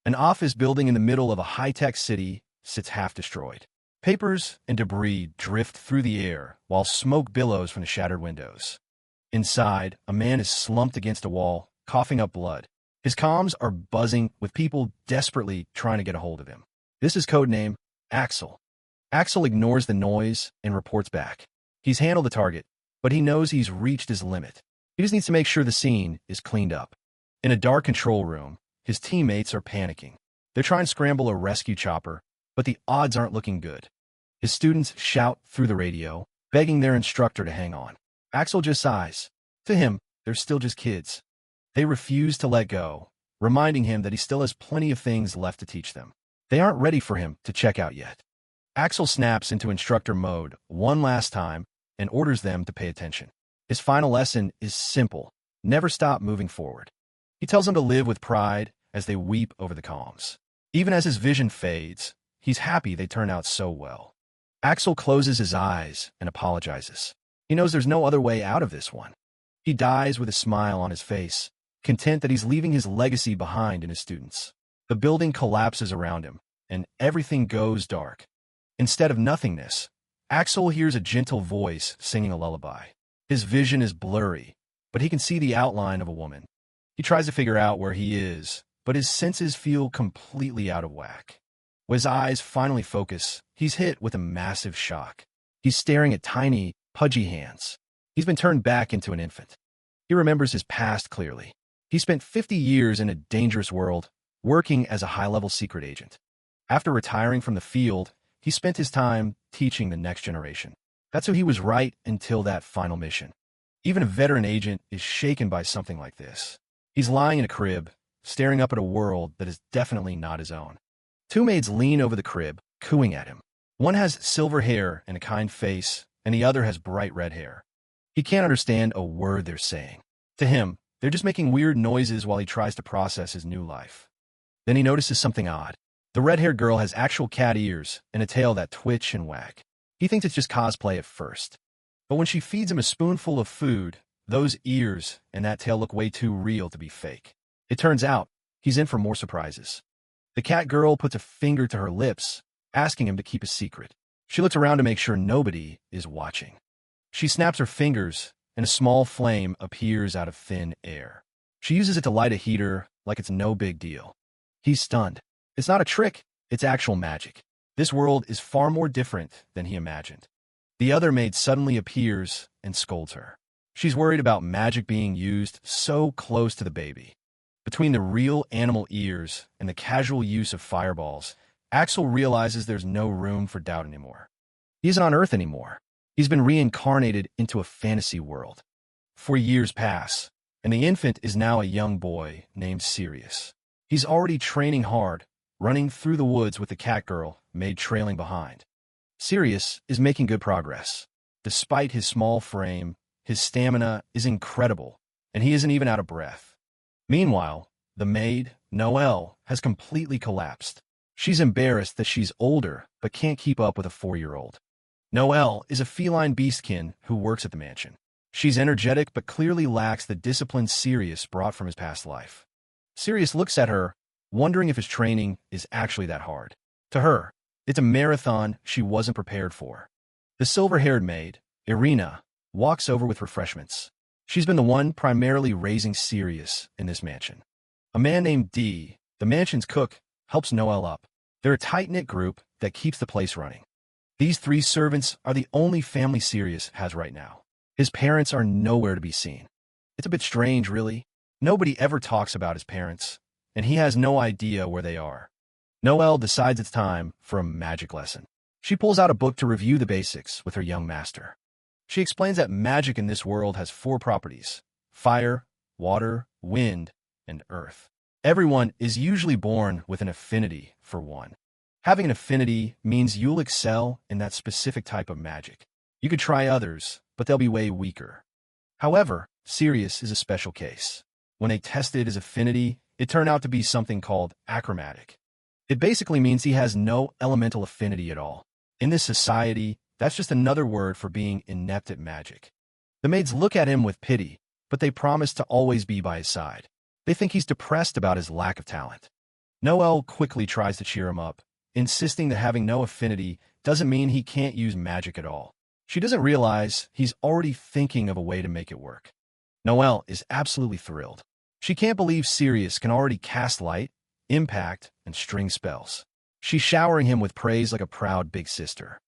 An office building in the middle of a high-tech city sits half destroyed. Papers and debris drift through the air while smoke billows from the shattered windows. Inside, a man is slumped against a wall, coughing up blood. His comms are buzzing with people desperately trying to get a hold of him. This is codename Axel. Axel ignores the noise and reports back. He's handled the target, but he knows he's reached his limit. He just needs to make sure the scene is cleaned up. In a dark control room, his teammates are panicking. They're trying to scramble a rescue chopper, but the odds aren't looking good. His students shout through the radio, begging their instructor to hang on. Axel just sighs. To him, they're still just kids. They refuse to let go, reminding him that he still has plenty of things left to teach them. They aren't ready for him to check out yet. Axel snaps into instructor mode one last time and orders them to pay attention. His final lesson is simple: never stop moving forward. He tells them to live with pride as they weep over the comms. Even as his vision fades, he's happy they turn out so well. Axel closes his eyes and apologizes. He knows there's no other way out of this one. He dies with a smile on his face, content that he's leaving his legacy behind in his students. The building collapses around him, and everything goes dark. Instead of nothingness, Axel hears a gentle voice singing a lullaby. His vision is blurry, but he can see the outline of a woman. He tries to figure out where he is, but his senses feel completely out of whack. When his eyes finally focus, he's hit with a massive shock. He's staring at tiny, pudgy hands. He's been turned back into an infant. He remembers his past clearly. He spent 50 years in a dangerous world, working as a high-level secret agent. After retiring from the field, he spent his time teaching the next generation. That's who he was right until that final mission. Even a veteran agent is shaken by something like this. He's lying in a crib, staring up at a world that is definitely not his own. Two maids lean over the crib, cooing at him. One has silver hair and a kind face, and the other has bright red hair. He can't understand a word they're saying. To him, they're just making weird noises while he tries to process his new life. Then he notices something odd. The red-haired girl has actual cat ears and a tail that twitch and wag. He thinks it's just cosplay at first. But when she feeds him a spoonful of food, those ears and that tail look way too real to be fake. It turns out, he's in for more surprises. The cat girl puts a finger to her lips, asking him to keep a secret. She looks around to make sure nobody is watching. She snaps her fingers, and a small flame appears out of thin air. She uses it to light a heater like it's no big deal. He's stunned. It's not a trick, it's actual magic. This world is far more different than he imagined. The other maid suddenly appears and scolds her. She's worried about magic being used so close to the baby. Between the real animal ears and the casual use of fireballs, Axel realizes there's no room for doubt anymore. He isn't on Earth anymore. He's been reincarnated into a fantasy world. 4 years pass, and the infant is now a young boy named Sirius. He's already training hard, running through the woods with the cat girl, maid trailing behind. Sirius is making good progress. Despite his small frame, his stamina is incredible, and he isn't even out of breath. Meanwhile, the maid, Noelle, has completely collapsed. She's embarrassed that she's older, but can't keep up with a 4-year-old. Noelle is a feline beastkin who works at the mansion. She's energetic but clearly lacks the discipline Sirius brought from his past life. Sirius looks at her, wondering if his training is actually that hard. To her, it's a marathon she wasn't prepared for. The silver-haired maid, Irina, walks over with refreshments. She's been the one primarily raising Sirius in this mansion. A man named D, the mansion's cook, helps Noelle up. They're a tight-knit group that keeps the place running. These 3 servants are the only family Sirius has right now. His parents are nowhere to be seen. It's a bit strange, really. Nobody ever talks about his parents, and he has no idea where they are. Noelle decides it's time for a magic lesson. She pulls out a book to review the basics with her young master. She explains that magic in this world has 4 properties: fire, water, wind, and earth. Everyone is usually born with an affinity for one. Having an affinity means you'll excel in that specific type of magic. You could try others, but they'll be way weaker. However, Sirius is a special case. When they tested his affinity, it turned out to be something called achromatic. It basically means he has no elemental affinity at all. In this society, that's just another word for being inept at magic. The maids look at him with pity, but they promise to always be by his side. They think he's depressed about his lack of talent. Noel quickly tries to cheer him up, insisting that having no affinity doesn't mean he can't use magic at all. She doesn't realize he's already thinking of a way to make it work. Noel is absolutely thrilled. She can't believe Sirius can already cast light, impact, and string spells. She's showering him with praise like a proud big sister.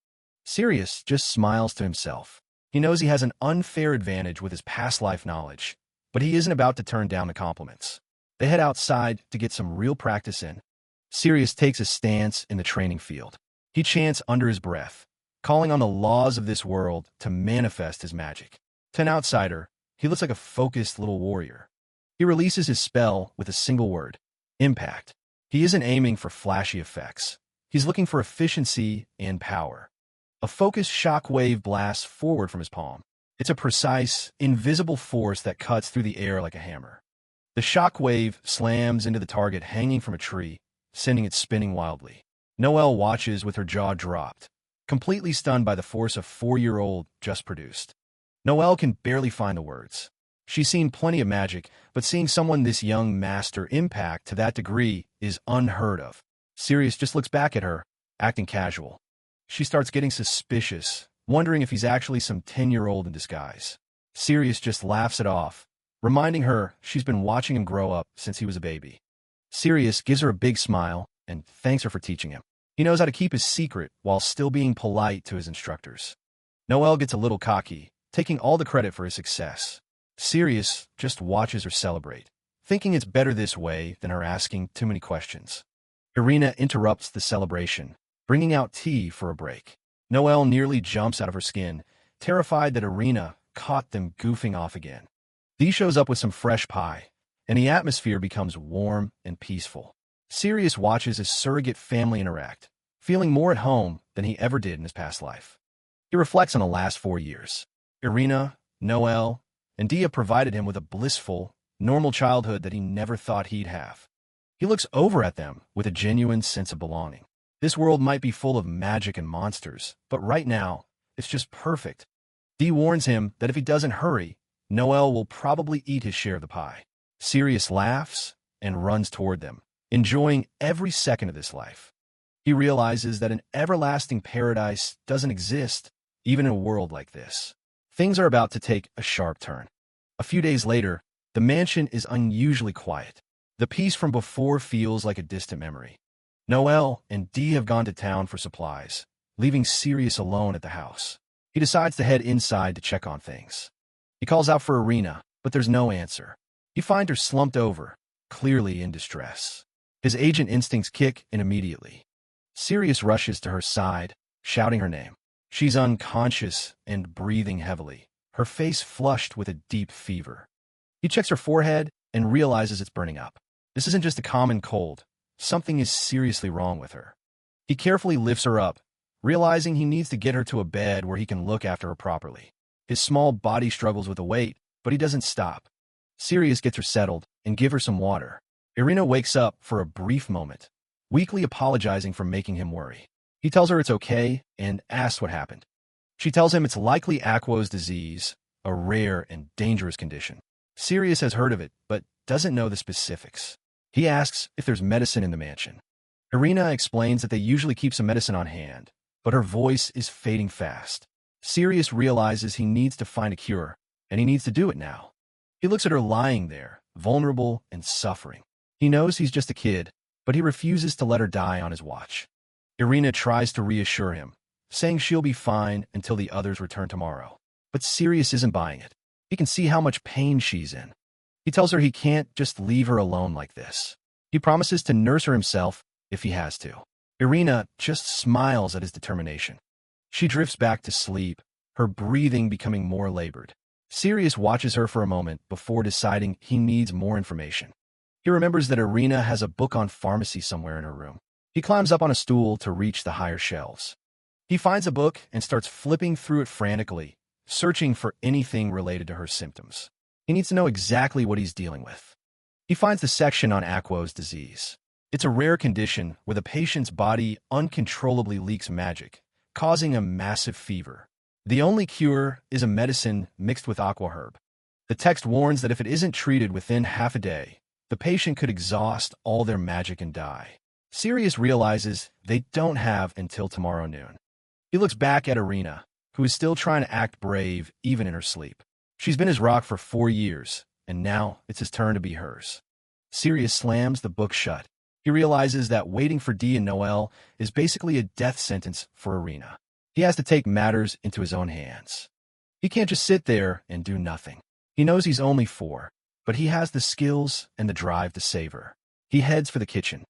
Sirius just smiles to himself. He knows he has an unfair advantage with his past life knowledge, but he isn't about to turn down the compliments. They head outside to get some real practice in. Sirius takes a stance in the training field. He chants under his breath, calling on the laws of this world to manifest his magic. To an outsider, he looks like a focused little warrior. He releases his spell with a single word: impact. He isn't aiming for flashy effects. He's looking for efficiency and power. A focused shock wave blasts forward from his palm. It's a precise, invisible force that cuts through the air like a hammer. The shock wave slams into the target hanging from a tree, sending it spinning wildly. Noelle watches with her jaw dropped, completely stunned by the force a 4-year-old just produced. Noelle can barely find the words. She's seen plenty of magic, but seeing someone this young master impact to that degree is unheard of. Sirius just looks back at her, acting casual. She starts getting suspicious, wondering if he's actually some 10-year-old in disguise. Sirius just laughs it off, reminding her she's been watching him grow up since he was a baby. Sirius gives her a big smile and thanks her for teaching him. He knows how to keep his secret while still being polite to his instructors. Noelle gets a little cocky, taking all the credit for his success. Sirius just watches her celebrate, thinking it's better this way than her asking too many questions. Irina interrupts the celebration, bringing out tea for a break. Noelle nearly jumps out of her skin, terrified that Irina caught them goofing off again. Dee shows up with some fresh pie, and the atmosphere becomes warm and peaceful. Sirius watches his surrogate family interact, feeling more at home than he ever did in his past life. He reflects on the last 4 years. Irina, Noelle, and Dia provided him with a blissful, normal childhood that he never thought he'd have. He looks over at them with a genuine sense of belonging. This world might be full of magic and monsters, but right now, it's just perfect. Dee warns him that if he doesn't hurry, Noelle will probably eat his share of the pie. Sirius laughs and runs toward them, enjoying every second of this life. He realizes that an everlasting paradise doesn't exist, even in a world like this. Things are about to take a sharp turn. A few days later, the mansion is unusually quiet. The peace from before feels like a distant memory. Noelle and Dee have gone to town for supplies, leaving Sirius alone at the house. He decides to head inside to check on things. He calls out for Irina, but there's no answer. He finds her slumped over, clearly in distress. His agent instincts kick in immediately. Sirius rushes to her side, shouting her name. She's unconscious and breathing heavily, her face flushed with a deep fever. He checks her forehead and realizes it's burning up. This isn't just a common cold. Something is seriously wrong with her. He carefully lifts her up, realizing he needs to get her to a bed where he can look after her properly. His small body struggles with the weight, but he doesn't stop. Sirius gets her settled and gives her some water. Irina wakes up for a brief moment, weakly apologizing for making him worry. He tells her it's okay and asks what happened. She tells him it's likely Aquos disease, a rare and dangerous condition. Sirius has heard of it, but doesn't know the specifics. He asks if there's medicine in the mansion. Irina explains that they usually keep some medicine on hand, but her voice is fading fast. Sirius realizes he needs to find a cure, and he needs to do it now. He looks at her lying there, vulnerable and suffering. He knows he's just a kid, but he refuses to let her die on his watch. Irina tries to reassure him, saying she'll be fine until the others return tomorrow. But Sirius isn't buying it. He can see how much pain she's in. He tells her he can't just leave her alone like this. He promises to nurse her himself if he has to. Irina just smiles at his determination. She drifts back to sleep, her breathing becoming more labored. Sirius watches her for a moment before deciding he needs more information. He remembers that Irina has a book on pharmacy somewhere in her room. He climbs up on a stool to reach the higher shelves. He finds a book and starts flipping through it frantically, searching for anything related to her symptoms. He needs to know exactly what he's dealing with. He finds the section on Aquos disease. It's a rare condition where the patient's body uncontrollably leaks magic, causing a massive fever. The only cure is a medicine mixed with aqua herb. The text warns that if it isn't treated within half a day, The patient could exhaust all their magic and die. Sirius realizes they don't have until tomorrow noon. He looks back at Irina, who is still trying to act brave even in her sleep. She's been his rock for 4 years, and now it's his turn to be hers. Sirius slams the book shut. He realizes that waiting for Dee and Noel is basically a death sentence for Irina. He has to take matters into his own hands. He can't just sit there and do nothing. He knows he's only 4, but he has the skills and the drive to save her. He heads for the kitchen.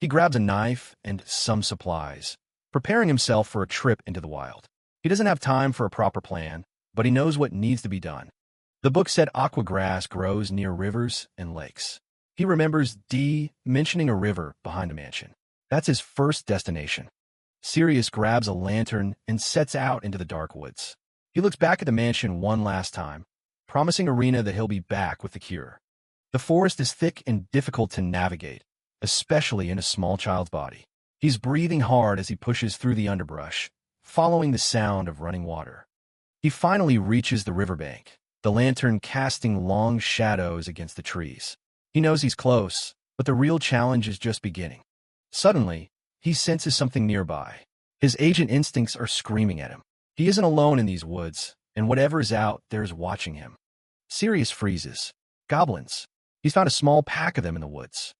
He grabs a knife and some supplies, preparing himself for a trip into the wild. He doesn't have time for a proper plan, but he knows what needs to be done. The book said aqua grass grows near rivers and lakes. He remembers Dee mentioning a river behind a mansion. That's his first destination. Sirius grabs a lantern and sets out into the dark woods. He looks back at the mansion one last time, promising Irina that he'll be back with the cure. The forest is thick and difficult to navigate, especially in a small child's body. He's breathing hard as he pushes through the underbrush, following the sound of running water. He finally reaches the riverbank, the lantern casting long shadows against the trees. He knows he's close, but the real challenge is just beginning. Suddenly, he senses something nearby. His agent instincts are screaming at him. He isn't alone in these woods, and whatever is out there is watching him. Sirius freezes. Goblins. He's found a small pack of them in the woods.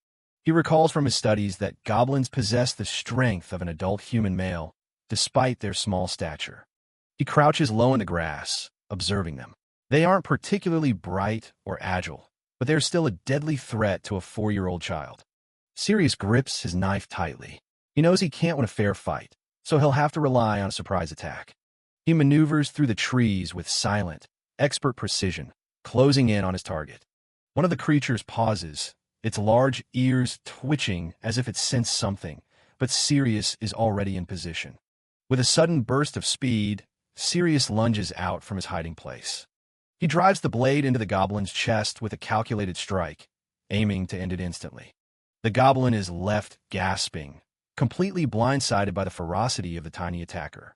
He recalls from his studies that goblins possess the strength of an adult human male, despite their small stature. He crouches low in the grass, observing them. They aren't particularly bright or agile, but they're still a deadly threat to a 4-year-old child. Sirius grips his knife tightly. He knows he can't win a fair fight, so he'll have to rely on a surprise attack. He maneuvers through the trees with silent, expert precision, closing in on his target. One of the creatures pauses, its large ears twitching as if it sensed something, but Sirius is already in position. With a sudden burst of speed, Sirius lunges out from his hiding place. He drives the blade into the goblin's chest with a calculated strike, aiming to end it instantly. The goblin is left gasping, completely blindsided by the ferocity of the tiny attacker.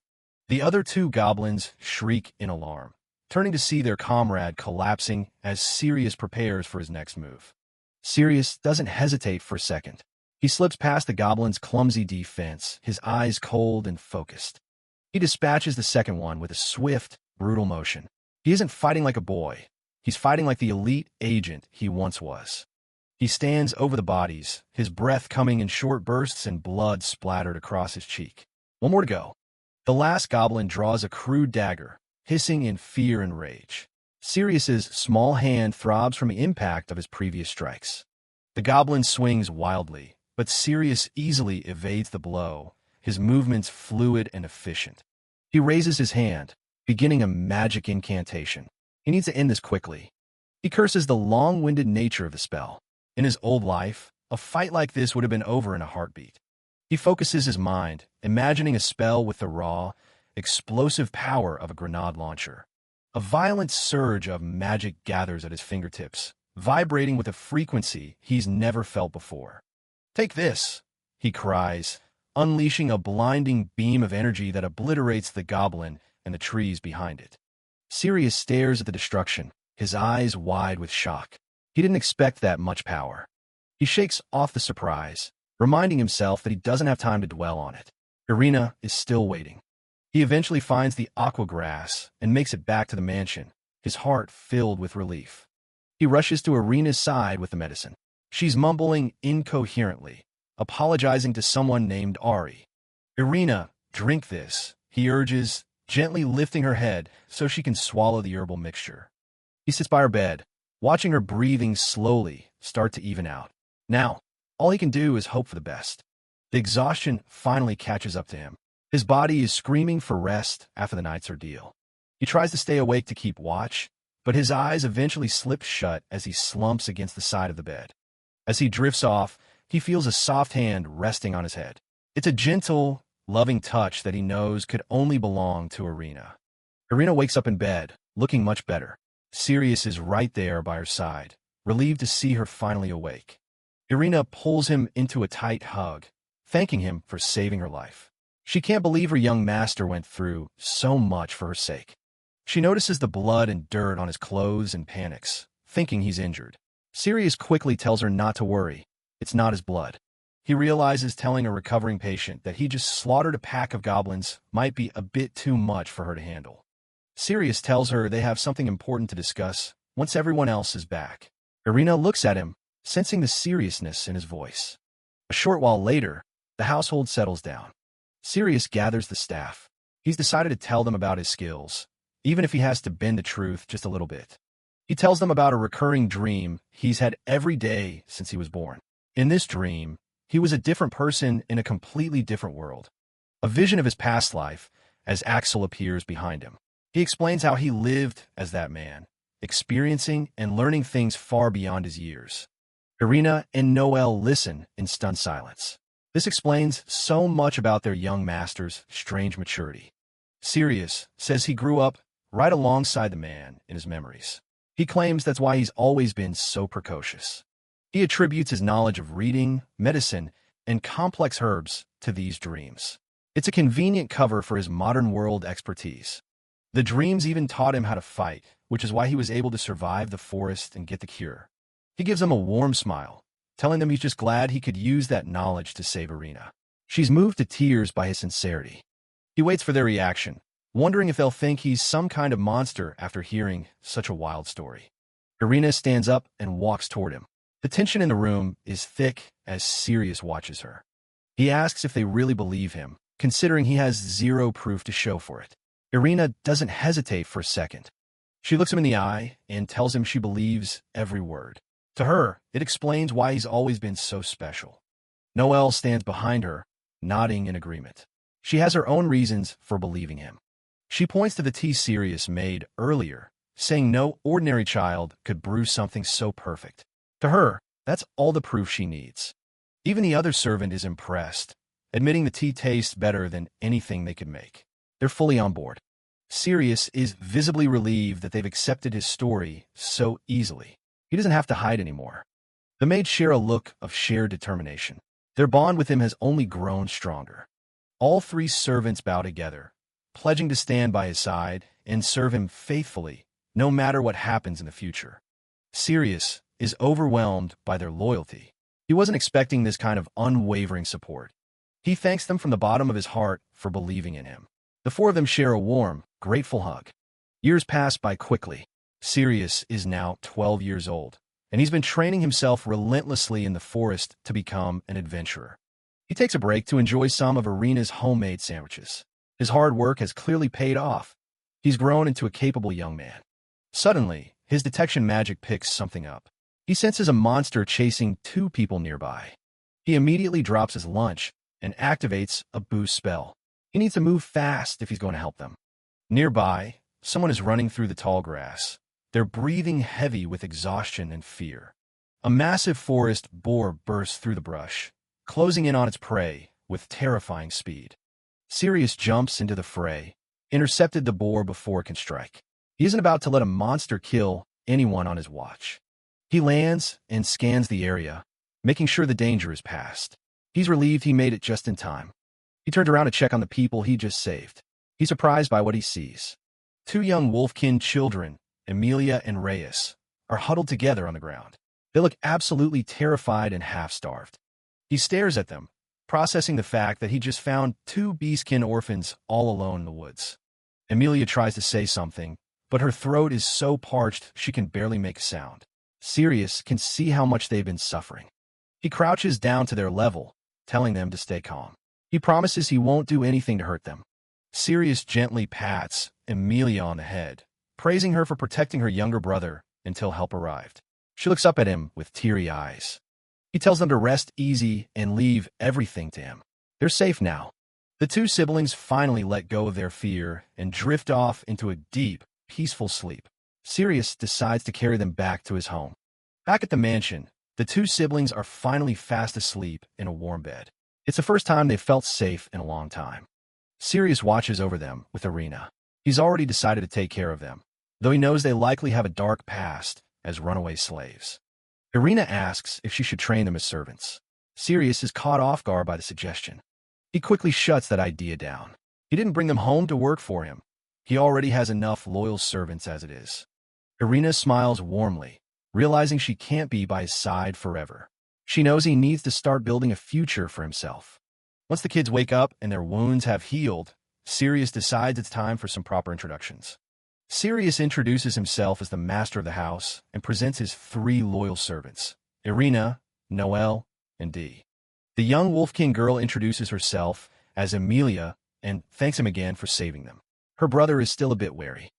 The other 2 goblins shriek in alarm, turning to see their comrade collapsing as Sirius prepares for his next move. Sirius doesn't hesitate for a second. He slips past the goblin's clumsy defense, his eyes cold and focused. He dispatches the second one with a swift, brutal motion. He isn't fighting like a boy. He's fighting like the elite agent he once was. He stands over the bodies, his breath coming in short bursts and blood splattered across his cheek. One more to go. The last goblin draws a crude dagger, hissing in fear and rage. Sirius's small hand throbs from the impact of his previous strikes. The goblin swings wildly, but Sirius easily evades the blow, his movements fluid and efficient. He raises his hand, beginning a magic incantation. He needs to end this quickly. He curses the long-winded nature of the spell. In his old life, a fight like this would have been over in a heartbeat. He focuses his mind, imagining a spell with the raw, explosive power of a grenade launcher. A violent surge of magic gathers at his fingertips, vibrating with a frequency he's never felt before. "Take this," he cries, unleashing a blinding beam of energy that obliterates the goblin and the trees behind it. Sirius stares at the destruction, his eyes wide with shock. He didn't expect that much power. He shakes off the surprise, reminding himself that he doesn't have time to dwell on it. Irina is still waiting. He eventually finds the aqua grass and makes it back to the mansion, his heart filled with relief. He rushes to Irina's side with the medicine. She's mumbling incoherently, apologizing to someone named Ari. "Irina, drink this," he urges, gently lifting her head so she can swallow the herbal mixture. He sits by her bed, watching her breathing slowly start to even out. Now, all he can do is hope for the best. The exhaustion finally catches up to him. His body is screaming for rest after the night's ordeal. He tries to stay awake to keep watch, but his eyes eventually slip shut as he slumps against the side of the bed. As he drifts off, he feels a soft hand resting on his head. It's a gentle, loving touch that he knows could only belong to Irina. Irina wakes up in bed, looking much better. Sirius is right there by her side, relieved to see her finally awake. Irina pulls him into a tight hug, thanking him for saving her life. She can't believe her young master went through so much for her sake. She notices the blood and dirt on his clothes and panics, thinking he's injured. Sirius quickly tells her not to worry. It's not his blood. He realizes telling a recovering patient that he just slaughtered a pack of goblins might be a bit too much for her to handle. Sirius tells her they have something important to discuss once everyone else is back. Irina looks at him, sensing the seriousness in his voice. A short while later, the household settles down. Sirius gathers the staff. He's decided to tell them about his skills, even if he has to bend the truth just a little bit. He tells them about a recurring dream he's had every day since he was born. In this dream, he was a different person in a completely different world. A vision of his past life as Axel appears behind him. He explains how he lived as that man, experiencing and learning things far beyond his years. Irina and Noel listen in stunned silence. This explains so much about their young master's strange maturity. Sirius says he grew up right alongside the man in his memories. He claims that's why he's always been so precocious. He attributes his knowledge of reading, medicine, and complex herbs to these dreams. It's a convenient cover for his modern world expertise. The dreams even taught him how to fight, which is why he was able to survive the forest and get the cure. He gives them a warm smile, telling them he's just glad he could use that knowledge to save Irina. She's moved to tears by his sincerity. He waits for their reaction, wondering if they'll think he's some kind of monster after hearing such a wild story. Irina stands up and walks toward him. The tension in the room is thick as Sirius watches her. He asks if they really believe him, considering he has zero proof to show for it. Irina doesn't hesitate for a second. She looks him in the eye and tells him she believes every word. To her, it explains why he's always been so special. Noelle stands behind her, nodding in agreement. She has her own reasons for believing him. She points to the tea Sirius made earlier, saying no ordinary child could brew something so perfect. To her, that's all the proof she needs. Even the other servant is impressed, admitting the tea tastes better than anything they could make. They're fully on board. Sirius is visibly relieved that they've accepted his story so easily. He doesn't have to hide anymore. The maids share a look of shared determination. Their bond with him has only grown stronger. All three servants bow together, pledging to stand by his side and serve him faithfully, no matter what happens in the future. Sirius is overwhelmed by their loyalty. He wasn't expecting this kind of unwavering support. He thanks them from the bottom of his heart for believing in him. The four of them share a warm, grateful hug. Years pass by quickly. Sirius is now 12 years old, and he's been training himself relentlessly in the forest to become an adventurer. He takes a break to enjoy some of Irina's homemade sandwiches. His hard work has clearly paid off. He's grown into a capable young man. Suddenly, his detection magic picks something up. He senses a monster chasing two people nearby. He immediately drops his lunch and activates a boost spell. He needs to move fast if he's going to help them. Nearby, someone is running through the tall grass. They're breathing heavy with exhaustion and fear. A massive forest boar bursts through the brush, closing in on its prey with terrifying speed. Sirius jumps into the fray, intercepted the boar before it can strike. He isn't about to let a monster kill anyone on his watch. He lands and scans the area, making sure the danger is past. He's relieved he made it just in time. He turns around to check on the people he just saved. He's surprised by what he sees. Two young wolfkin children, Emilia and Reyes, are huddled together on the ground. They look absolutely terrified and half-starved. He stares at them, processing the fact that he just found two beastkin orphans all alone in the woods. Emilia tries to say something, but her throat is so parched she can barely make a sound. Sirius can see how much they've been suffering. He crouches down to their level, telling them to stay calm. He promises he won't do anything to hurt them. Sirius gently pats Emilia on the head, praising her for protecting her younger brother until help arrived. She looks up at him with teary eyes. He tells them to rest easy and leave everything to him. They're safe now. The two siblings finally let go of their fear and drift off into a deep, peaceful sleep. Sirius decides to carry them back to his home. Back at the mansion, the two siblings are finally fast asleep in a warm bed. It's the first time they've felt safe in a long time. Sirius watches over them with Irina. He's already decided to take care of them, though he knows they likely have a dark past as runaway slaves. Irina asks if she should train them as servants. Sirius is caught off guard by the suggestion. He quickly shuts that idea down. He didn't bring them home to work for him. He already has enough loyal servants as it is. Irina smiles warmly, realizing she can't be by his side forever. She knows he needs to start building a future for himself. Once the kids wake up and their wounds have healed, Sirius decides it's time for some proper introductions. Sirius introduces himself as the master of the house and presents his 3 loyal servants, Irina, Noel, and Dee. The young Wolf-King girl introduces herself as Emilia and thanks him again for saving them. Her brother is still a bit wary.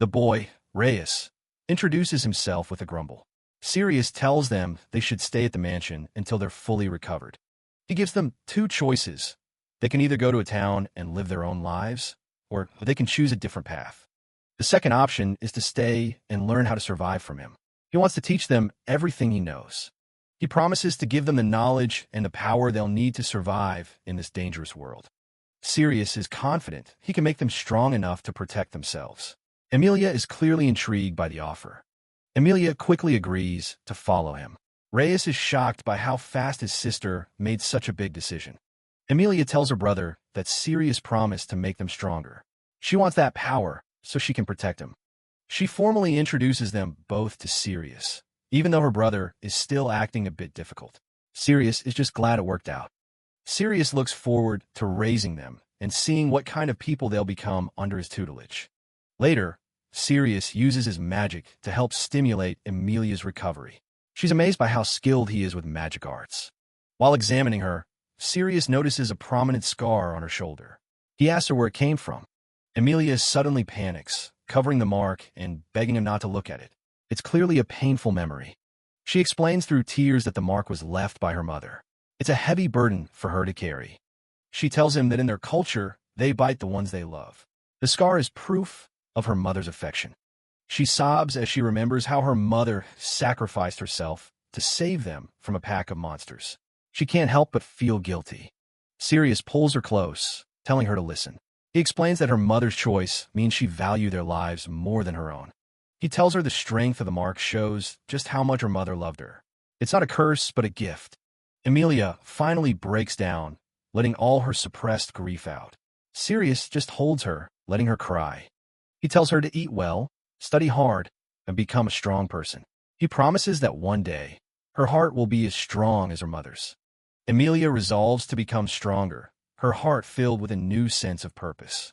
The boy, Reyes, introduces himself with a grumble. Sirius tells them they should stay at the mansion until they're fully recovered. He gives them 2 choices. They can either go to a town and live their own lives, or they can choose a different path. The second option is to stay and learn how to survive from him. He wants to teach them everything he knows. He promises to give them the knowledge and the power they'll need to survive in this dangerous world. Sirius is confident he can make them strong enough to protect themselves. Emilia is clearly intrigued by the offer. Emilia quickly agrees to follow him. Reyes is shocked by how fast his sister made such a big decision. Emilia tells her brother that Sirius promised to make them stronger. She wants that power so she can protect him. She formally introduces them both to Sirius, even though her brother is still acting a bit difficult. Sirius is just glad it worked out. Sirius looks forward to raising them and seeing what kind of people they'll become under his tutelage. Later, Sirius uses his magic to help stimulate Emilia's recovery. She's amazed by how skilled he is with magic arts. While examining her, Sirius notices a prominent scar on her shoulder. He asks her where it came from. Emilia suddenly panics, covering the mark and begging him not to look at it. It's clearly a painful memory. She explains through tears that the mark was left by her mother. It's a heavy burden for her to carry. She tells him that in their culture, they bite the ones they love. The scar is proof of her mother's affection. She sobs as she remembers how her mother sacrificed herself to save them from a pack of monsters. She can't help but feel guilty. Sirius pulls her close, telling her to listen. He explains that her mother's choice means she values their lives more than her own. He tells her the strength of the mark shows just how much her mother loved her. It's not a curse, but a gift. Emilia finally breaks down, letting all her suppressed grief out. Sirius just holds her, letting her cry. He tells her to eat well, study hard, and become a strong person. He promises that one day, her heart will be as strong as her mother's. Emilia resolves to become stronger, her heart filled with a new sense of purpose.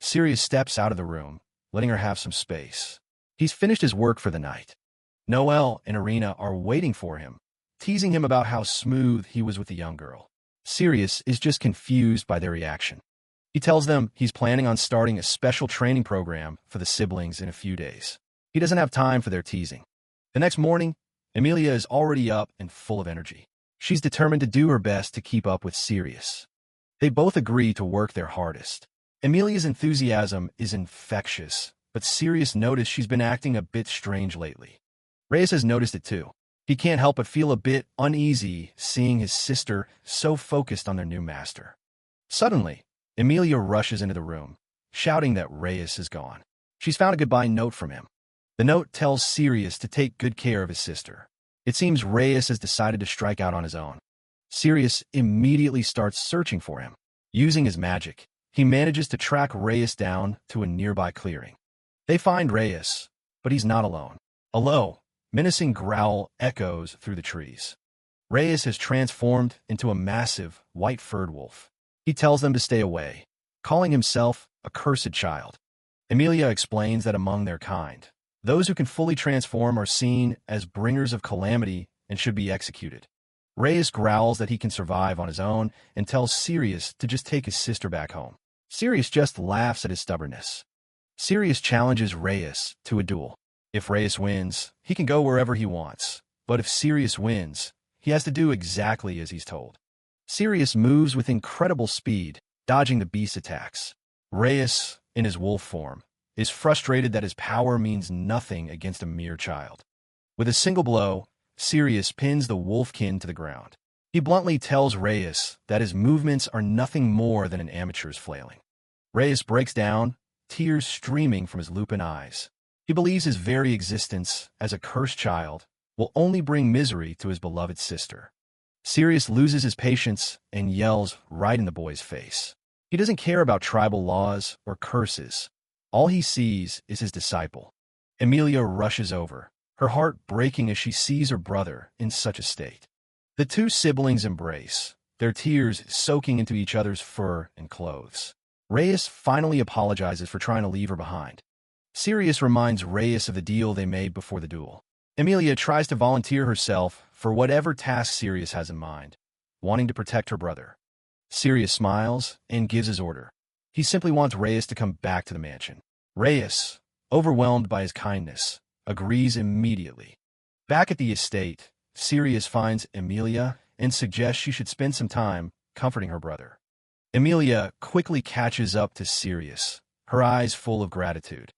Sirius steps out of the room, letting her have some space. He's finished his work for the night. Noel and Irina are waiting for him, teasing him about how smooth he was with the young girl. Sirius is just confused by their reaction. He tells them he's planning on starting a special training program for the siblings in a few days. He doesn't have time for their teasing. The next morning, Emilia is already up and full of energy. She's determined to do her best to keep up with Sirius. They both agree to work their hardest. Emilia's enthusiasm is infectious, but Sirius noticed she's been acting a bit strange lately. Reyes has noticed it too. He can't help but feel a bit uneasy seeing his sister so focused on their new master. Suddenly, Emilia rushes into the room, shouting that Reyes is gone. She's found a goodbye note from him. The note tells Sirius to take good care of his sister. It seems Reyes has decided to strike out on his own. Sirius immediately starts searching for him. Using his magic, he manages to track Reyes down to a nearby clearing. They find Reyes, but he's not alone. A low, menacing growl echoes through the trees. Reyes has transformed into a massive, white-furred wolf. He tells them to stay away, calling himself a cursed child. Emilia explains that among their kind, those who can fully transform are seen as bringers of calamity and should be executed. Reyes growls that he can survive on his own and tells Sirius to just take his sister back home. Sirius just laughs at his stubbornness. Sirius challenges Reyes to a duel. If Reyes wins, he can go wherever he wants, but if Sirius wins, he has to do exactly as he's told. Sirius moves with incredible speed, dodging the beast's attacks. Reyes, in his wolf form, is frustrated that his power means nothing against a mere child. With a single blow, Sirius pins the wolfkin to the ground. He bluntly tells Reyes that his movements are nothing more than an amateur's flailing. Reyes breaks down, tears streaming from his lupin eyes. He believes his very existence as a cursed child will only bring misery to his beloved sister. Sirius loses his patience and yells right in the boy's face. He doesn't care about tribal laws or curses. All he sees is his disciple. Emilia rushes over, her heart breaking as she sees her brother in such a state. The two siblings embrace, their tears soaking into each other's fur and clothes. Reyes finally apologizes for trying to leave her behind. Sirius reminds Reyes of the deal they made before the duel. Emilia tries to volunteer herself for whatever task Sirius has in mind, wanting to protect her brother. Sirius smiles and gives his order. He simply wants Reyes to come back to the mansion. Reyes, overwhelmed by his kindness, agrees immediately. Back at the estate, Sirius finds Emilia and suggests she should spend some time comforting her brother. Emilia quickly catches up to Sirius, her eyes full of gratitude.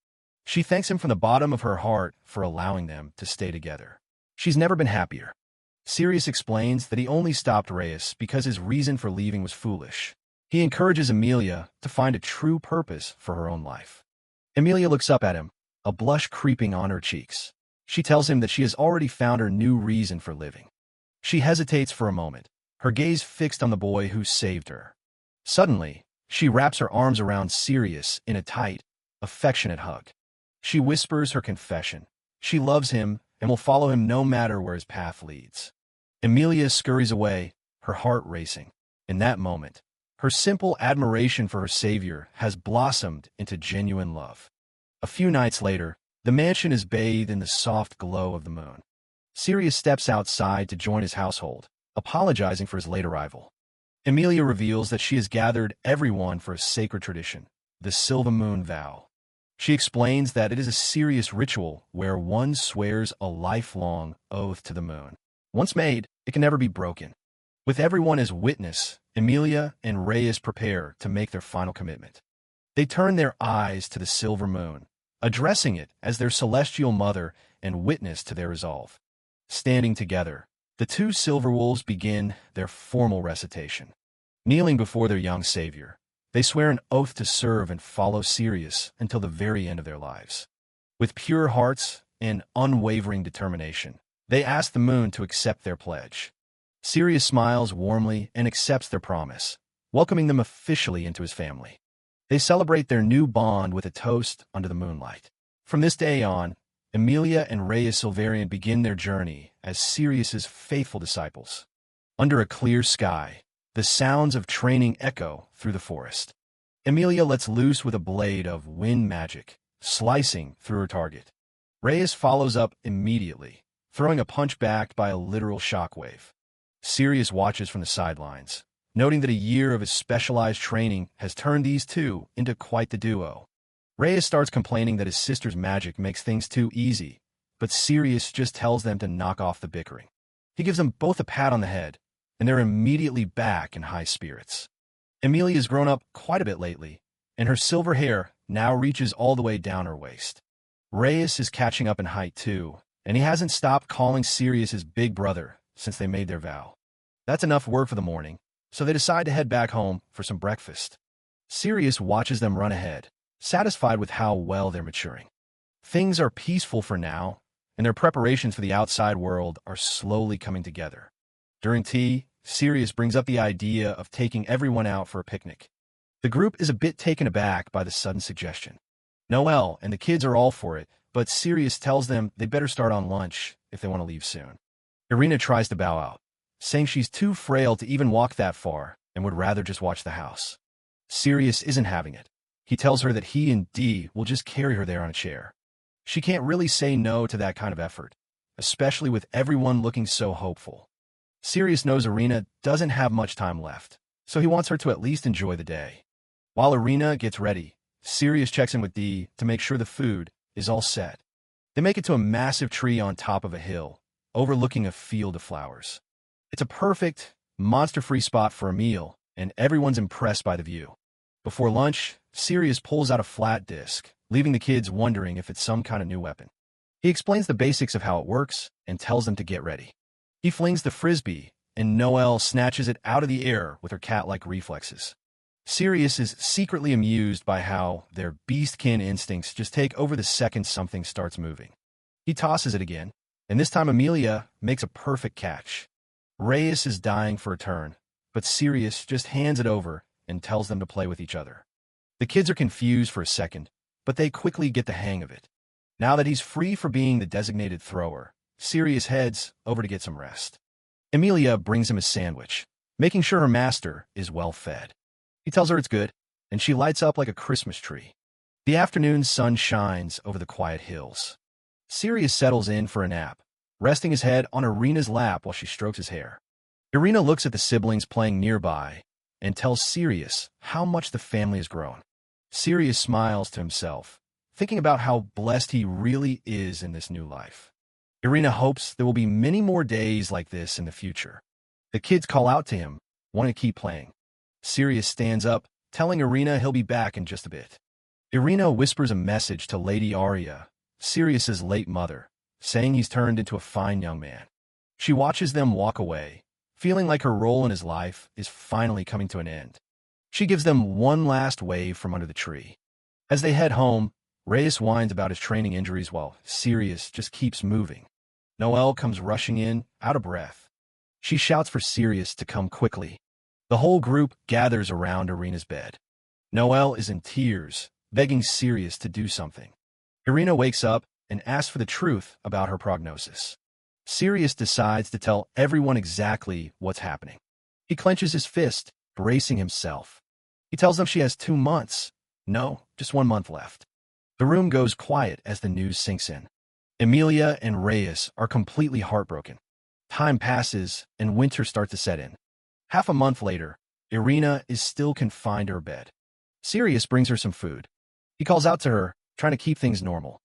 She thanks him from the bottom of her heart for allowing them to stay together. She's never been happier. Sirius explains that he only stopped Reyes because his reason for leaving was foolish. He encourages Emilia to find a true purpose for her own life. Emilia looks up at him, a blush creeping on her cheeks. She tells him that she has already found her new reason for living. She hesitates for a moment, her gaze fixed on the boy who saved her. Suddenly, she wraps her arms around Sirius in a tight, affectionate hug. She whispers her confession. She loves him and will follow him no matter where his path leads. Emilia scurries away, her heart racing. In that moment, her simple admiration for her savior has blossomed into genuine love. A few nights later, the mansion is bathed in the soft glow of the moon. Sirius steps outside to join his household, apologizing for his late arrival. Emilia reveals that she has gathered everyone for a sacred tradition, the Silver Moon Vow. She explains that it is a serious ritual where one swears a lifelong oath to the moon. Once made, it can never be broken. With everyone as witness, Emilia and Reyes prepare to make their final commitment. They turn their eyes to the silver moon, addressing it as their celestial mother and witness to their resolve. Standing together, the two silver wolves begin their formal recitation. Kneeling before their young savior, they swear an oath to serve and follow Sirius until the very end of their lives. With pure hearts and unwavering determination, they ask the moon to accept their pledge. Sirius smiles warmly and accepts their promise, welcoming them officially into his family. They celebrate their new bond with a toast under the moonlight. From this day on, Emilia and Reyes Silverian begin their journey as Sirius's faithful disciples. Under a clear sky, the sounds of training echo through the forest. Emilia lets loose with a blade of wind magic, slicing through her target. Reyes follows up immediately, throwing a punch backed by a literal shockwave. Sirius watches from the sidelines, noting that a year of his specialized training has turned these two into quite the duo. Reyes starts complaining that his sister's magic makes things too easy, but Sirius just tells them to knock off the bickering. He gives them both a pat on the head, and they're immediately back in high spirits. Emilia's grown up quite a bit lately, and her silver hair now reaches all the way down her waist. Reyes is catching up in height too, and he hasn't stopped calling Sirius his big brother since they made their vow. That's enough work for the morning, so they decide to head back home for some breakfast. Sirius watches them run ahead, satisfied with how well they're maturing. Things are peaceful for now, and their preparations for the outside world are slowly coming together. During tea, Sirius brings up the idea of taking everyone out for a picnic. The group is a bit taken aback by the sudden suggestion. Noelle and the kids are all for it, but Sirius tells them they better start on lunch if they want to leave soon. Irina tries to bow out, saying she's too frail to even walk that far and would rather just watch the house. Sirius isn't having it. He tells her that he and Dee will just carry her there on a chair. She can't really say no to that kind of effort, especially with everyone looking so hopeful. Sirius knows Irina doesn't have much time left, so he wants her to at least enjoy the day. While Irina gets ready, Sirius checks in with Dee to make sure the food is all set. They make it to a massive tree on top of a hill, overlooking a field of flowers. It's a perfect, monster-free spot for a meal, and everyone's impressed by the view. Before lunch, Sirius pulls out a flat disc, leaving the kids wondering if it's some kind of new weapon. He explains the basics of how it works and tells them to get ready. He flings the frisbee, and Noelle snatches it out of the air with her cat-like reflexes. Sirius is secretly amused by how their beastkin instincts just take over the second something starts moving. He tosses it again, and this time Emilia makes a perfect catch. Reyes is dying for a turn, but Sirius just hands it over and tells them to play with each other. The kids are confused for a second, but they quickly get the hang of it. Now that he's free for being the designated thrower, Sirius heads over to get some rest. Emilia brings him a sandwich, making sure her master is well fed. He tells her it's good, and she lights up like a Christmas tree. The afternoon sun shines over the quiet hills. Sirius settles in for a nap, resting his head on Irina's lap while she strokes his hair. Irina looks at the siblings playing nearby and tells Sirius how much the family has grown. Sirius smiles to himself, thinking about how blessed he really is in this new life. Irina hopes there will be many more days like this in the future. The kids call out to him, wanting to keep playing. Sirius stands up, telling Irina he'll be back in just a bit. Irina whispers a message to Lady Arya, Sirius's late mother, saying he's turned into a fine young man. She watches them walk away, feeling like her role in his life is finally coming to an end. She gives them one last wave from under the tree. As they head home, Reyes whines about his training injuries while Sirius just keeps moving. Noelle comes rushing in, out of breath. She shouts for Sirius to come quickly. The whole group gathers around Irina's bed. Noelle is in tears, begging Sirius to do something. Irina wakes up and asks for the truth about her prognosis. Sirius decides to tell everyone exactly what's happening. He clenches his fist, bracing himself. He tells them she has 2 months. No, just 1 month left. The room goes quiet as the news sinks in. Emilia and Reyes are completely heartbroken. Time passes, and winter starts to set in. Half a month later, Irina is still confined to her bed. Sirius brings her some food. He calls out to her, trying to keep things normal.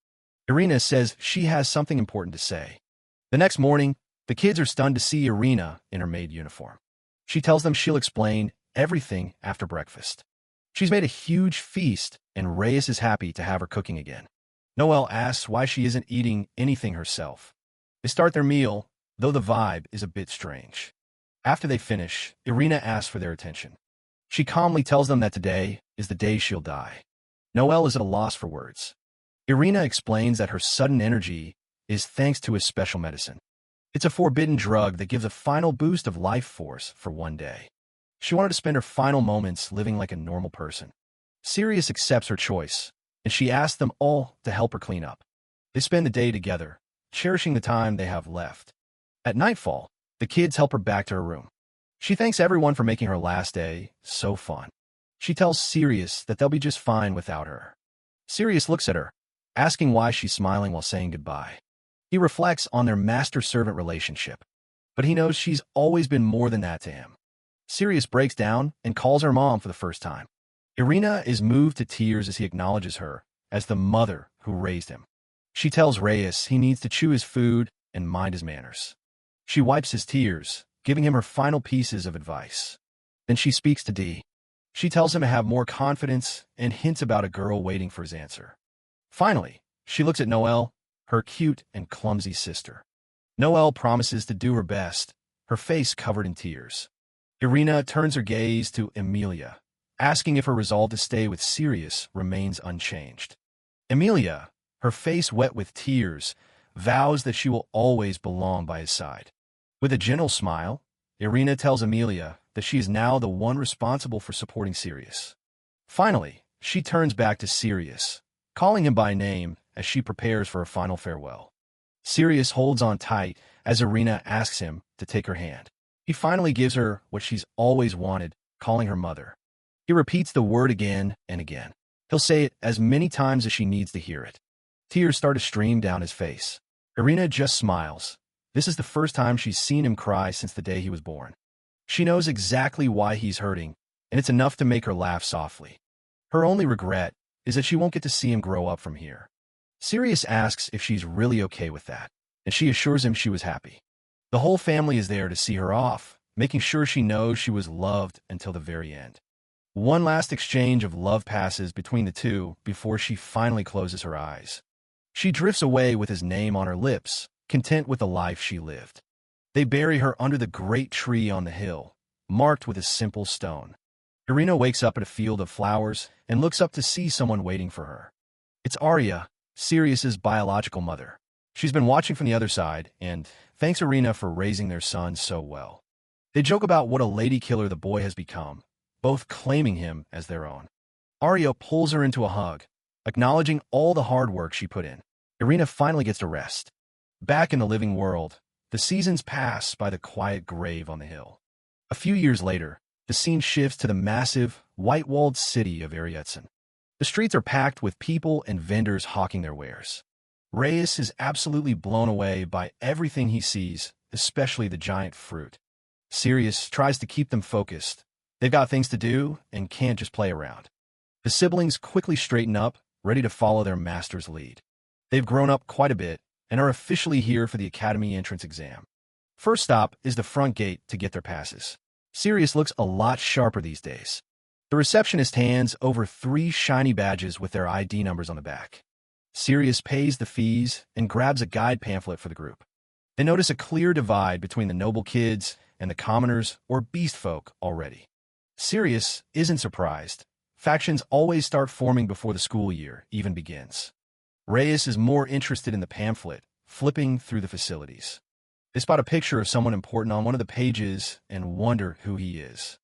Irina says she has something important to say. The next morning, the kids are stunned to see Irina in her maid uniform. She tells them she'll explain everything after breakfast. She's made a huge feast, and Reyes is happy to have her cooking again. Noelle asks why she isn't eating anything herself. They start their meal, though the vibe is a bit strange. After they finish, Irina asks for their attention. She calmly tells them that today is the day she'll die. Noelle is at a loss for words. Irina explains that her sudden energy is thanks to his special medicine. It's a forbidden drug that gives a final boost of life force for 1 day. She wanted to spend her final moments living like a normal person. Sirius accepts her choice, and she asks them all to help her clean up. They spend the day together, cherishing the time they have left. At nightfall, the kids help her back to her room. She thanks everyone for making her last day so fun. She tells Sirius that they'll be just fine without her. Sirius looks at her, asking why she's smiling while saying goodbye. He reflects on their master-servant relationship, but he knows she's always been more than that to him. Sirius breaks down and calls her mom for the first time. Irina is moved to tears as he acknowledges her as the mother who raised him. She tells Reyes he needs to chew his food and mind his manners. She wipes his tears, giving him her final pieces of advice. Then she speaks to Dee. She tells him to have more confidence and hints about a girl waiting for his answer. Finally, she looks at Noelle, her cute and clumsy sister. Noelle promises to do her best, her face covered in tears. Irina turns her gaze to Emilia, asking if her resolve to stay with Sirius remains unchanged. Emilia, her face wet with tears, vows that she will always belong by his side. With a gentle smile, Irina tells Emilia that she is now the one responsible for supporting Sirius. Finally, she turns back to Sirius, calling him by name as she prepares for a final farewell. Sirius holds on tight as Irina asks him to take her hand. He finally gives her what she's always wanted, calling her mother. He repeats the word again and again. He'll say it as many times as she needs to hear it. Tears start to stream down his face. Irina just smiles. This is the first time she's seen him cry since the day he was born. She knows exactly why he's hurting, and it's enough to make her laugh softly. Her only regret is that she won't get to see him grow up from here. Sirius asks if she's really okay with that, and she assures him she was happy. The whole family is there to see her off, making sure she knows she was loved until the very end. One last exchange of love passes between the two before she finally closes her eyes. She drifts away with his name on her lips, content with the life she lived. They bury her under the great tree on the hill, marked with a simple stone. Irina wakes up at a field of flowers and looks up to see someone waiting for her. It's Arya, Sirius's biological mother. She's been watching from the other side and thanks Irina for raising their son so well. They joke about what a lady killer the boy has become, both claiming him as their own. Arya pulls her into a hug, acknowledging all the hard work she put in. Irina finally gets to rest. Back in the living world, the seasons pass by the quiet grave on the hill. A few years later, the scene shifts to the massive, white-walled city of Arietsen. The streets are packed with people and vendors hawking their wares. Reyes is absolutely blown away by everything he sees, especially the giant fruit. Sirius tries to keep them focused. They've got things to do and can't just play around. The siblings quickly straighten up, ready to follow their master's lead. They've grown up quite a bit and are officially here for the academy entrance exam. First stop is the front gate to get their passes. Sirius looks a lot sharper these days. The receptionist hands over 3 shiny badges with their ID numbers on the back. Sirius pays the fees and grabs a guide pamphlet for the group. They notice a clear divide between the noble kids and the commoners or beast folk already. Sirius isn't surprised. Factions always start forming before the school year even begins. Reyes is more interested in the pamphlet, flipping through the facilities. They spot a picture of someone important on one of the pages and wonder who he is.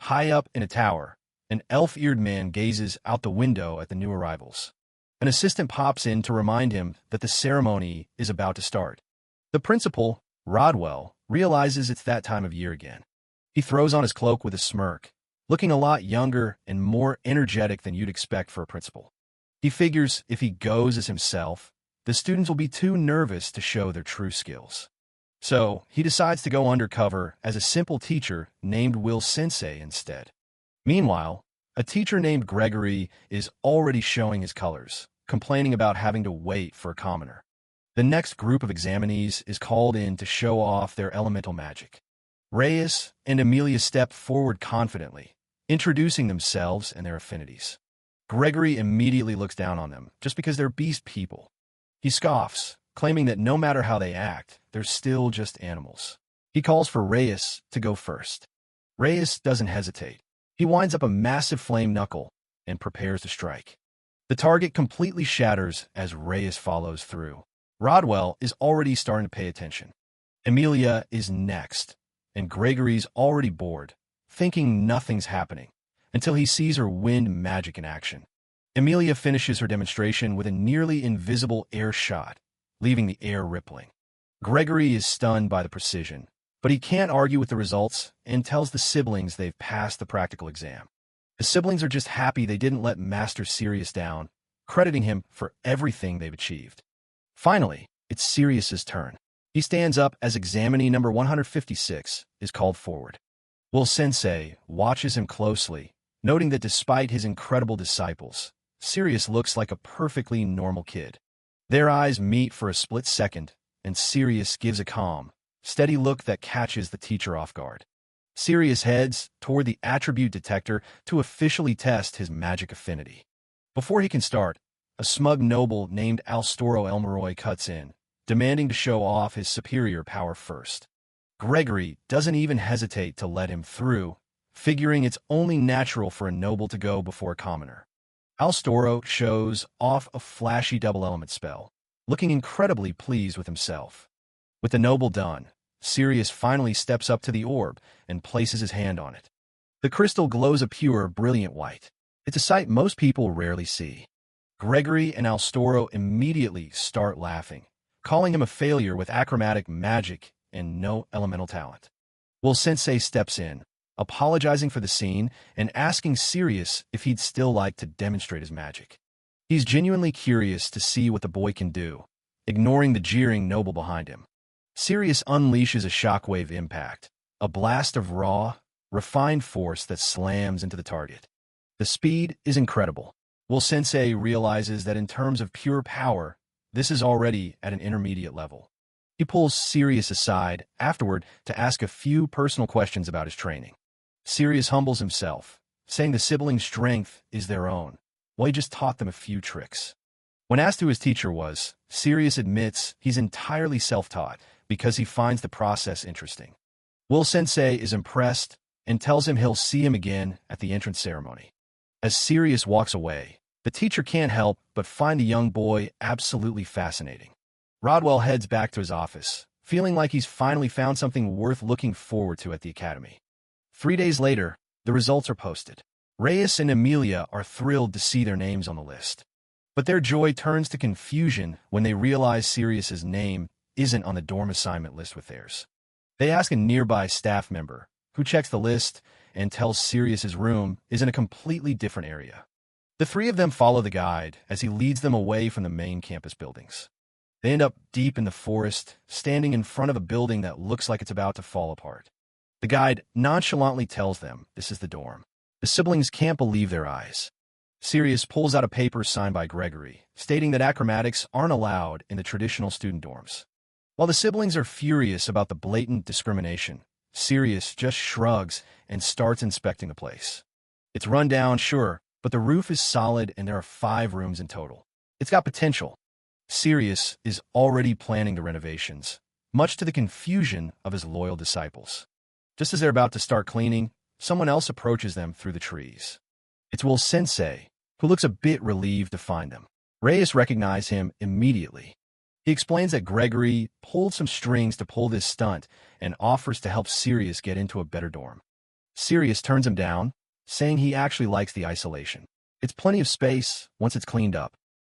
High up in a tower, an elf-eared man gazes out the window at the new arrivals. An assistant pops in to remind him that the ceremony is about to start. The principal, Rodwell, realizes it's that time of year again. He throws on his cloak with a smirk, looking a lot younger and more energetic than you'd expect for a principal. He figures if he goes as himself, the students will be too nervous to show their true skills. So he decides to go undercover as a simple teacher named Will Sensei instead. Meanwhile, a teacher named Gregory is already showing his colors, complaining about having to wait for a commoner. The next group of examinees is called in to show off their elemental magic. Reyes and Amelia step forward confidently, introducing themselves and their affinities. Gregory immediately looks down on them, just because they're beast people. He scoffs, claiming that no matter how they act, they're still just animals. He calls for Reyes to go first. Reyes doesn't hesitate. He winds up a massive flame knuckle and prepares to strike. The target completely shatters as Reyes follows through. Rodwell is already starting to pay attention. Amelia is next, and Gregory's already bored, thinking nothing's happening, until he sees her wind magic in action. Amelia finishes her demonstration with a nearly invisible air shot, leaving the air rippling. Gregory is stunned by the precision, but he can't argue with the results and tells the siblings they've passed the practical exam. The siblings are just happy they didn't let Master Sirius down, crediting him for everything they've achieved. Finally, it's Sirius's turn. He stands up as examinee number 156 is called forward. Will Sensei watches him closely, noting that despite his incredible disciples, Sirius looks like a perfectly normal kid. Their eyes meet for a split second, and Sirius gives a calm, steady look that catches the teacher off guard. Sirius heads toward the attribute detector to officially test his magic affinity. Before he can start, a smug noble named Alstoro Elmaroy cuts in, demanding to show off his superior power first. Gregory doesn't even hesitate to let him through, figuring it's only natural for a noble to go before a commoner. Alstoro shows off a flashy double-element spell, looking incredibly pleased with himself. With the noble done, Sirius finally steps up to the orb and places his hand on it. The crystal glows a pure, brilliant white. It's a sight most people rarely see. Gregory and Alstoro immediately start laughing, calling him a failure with achromatic magic and no elemental talent. Will Sensei steps in, apologizing for the scene and asking Sirius if he'd still like to demonstrate his magic. He's genuinely curious to see what the boy can do, ignoring the jeering noble behind him. Sirius unleashes a shockwave impact, a blast of raw, refined force that slams into the target. The speed is incredible. Will Sensei realizes that in terms of pure power, this is already at an intermediate level. He pulls Sirius aside afterward to ask a few personal questions about his training. Sirius humbles himself, saying the siblings' strength is their own, while he just taught them a few tricks. When asked who his teacher was, Sirius admits he's entirely self-taught because he finds the process interesting. Will Sensei is impressed and tells him he'll see him again at the entrance ceremony. As Sirius walks away, the teacher can't help but find the young boy absolutely fascinating. Rodwell heads back to his office, feeling like he's finally found something worth looking forward to at the academy. 3 days later, the results are posted. Reyes and Amelia are thrilled to see their names on the list. But their joy turns to confusion when they realize Sirius's name isn't on the dorm assignment list with theirs. They ask a nearby staff member, who checks the list and tells Sirius's room is in a completely different area. The three of them follow the guide as he leads them away from the main campus buildings. They end up deep in the forest, standing in front of a building that looks like it's about to fall apart. The guide nonchalantly tells them this is the dorm. The siblings can't believe their eyes. Sirius pulls out a paper signed by Gregory, stating that acromatics aren't allowed in the traditional student dorms. While the siblings are furious about the blatant discrimination, Sirius just shrugs and starts inspecting the place. It's run down, sure, but the roof is solid and there are 5 rooms in total. It's got potential. Sirius is already planning the renovations, much to the confusion of his loyal disciples. Just as they're about to start cleaning, someone else approaches them through the trees. It's Will Sensei, who looks a bit relieved to find them. Reyes recognizes him immediately. He explains that Gregory pulled some strings to pull this stunt and offers to help Sirius get into a better dorm. Sirius turns him down, saying he actually likes the isolation. It's plenty of space once it's cleaned up.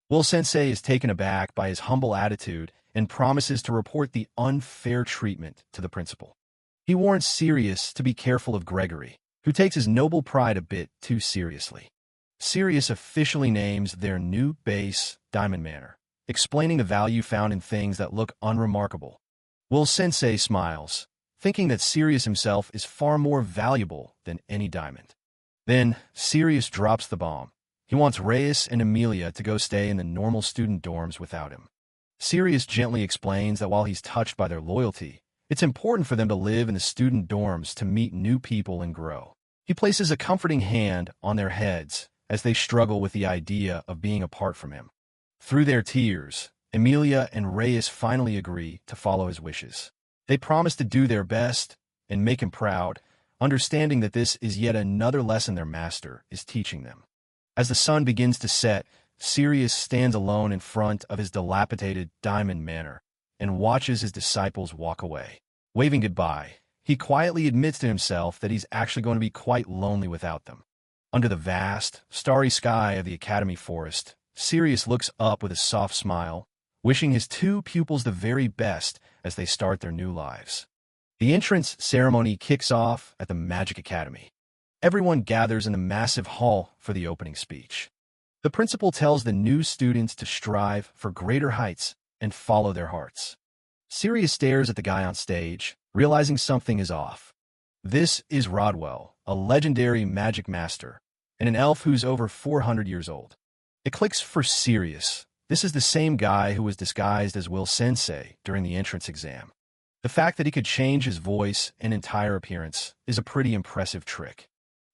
Will Sensei is taken aback by his humble attitude and promises to report the unfair treatment to the principal. He warns Sirius to be careful of Gregory, who takes his noble pride a bit too seriously. Sirius officially names their new base Diamond Manor, explaining the value found in things that look unremarkable. Will Sensei smiles, thinking that Sirius himself is far more valuable than any diamond. Then, Sirius drops the bomb. He wants Reyes and Emilia to go stay in the normal student dorms without him. Sirius gently explains that while he's touched by their loyalty, it's important for them to live in the student dorms to meet new people and grow. He places a comforting hand on their heads as they struggle with the idea of being apart from him. Through their tears, Emilia and Reyes finally agree to follow his wishes. They promise to do their best and make him proud, understanding that this is yet another lesson their master is teaching them. As the sun begins to set, Sirius stands alone in front of his dilapidated Diamond Manor and watches his disciples walk away. Waving goodbye, he quietly admits to himself that he's actually going to be quite lonely without them. Under the vast, starry sky of the Academy Forest, Sirius looks up with a soft smile, wishing his 2 pupils the very best as they start their new lives. The entrance ceremony kicks off at the Magic Academy. Everyone gathers in the massive hall for the opening speech. The principal tells the new students to strive for greater heights and follow their hearts. Sirius stares at the guy on stage, realizing something is off. This is Rodwell, a legendary magic master, and an elf who's over 400 years old. It clicks for Sirius. This is the same guy who was disguised as Will Sensei during the entrance exam. The fact that he could change his voice and entire appearance is a pretty impressive trick.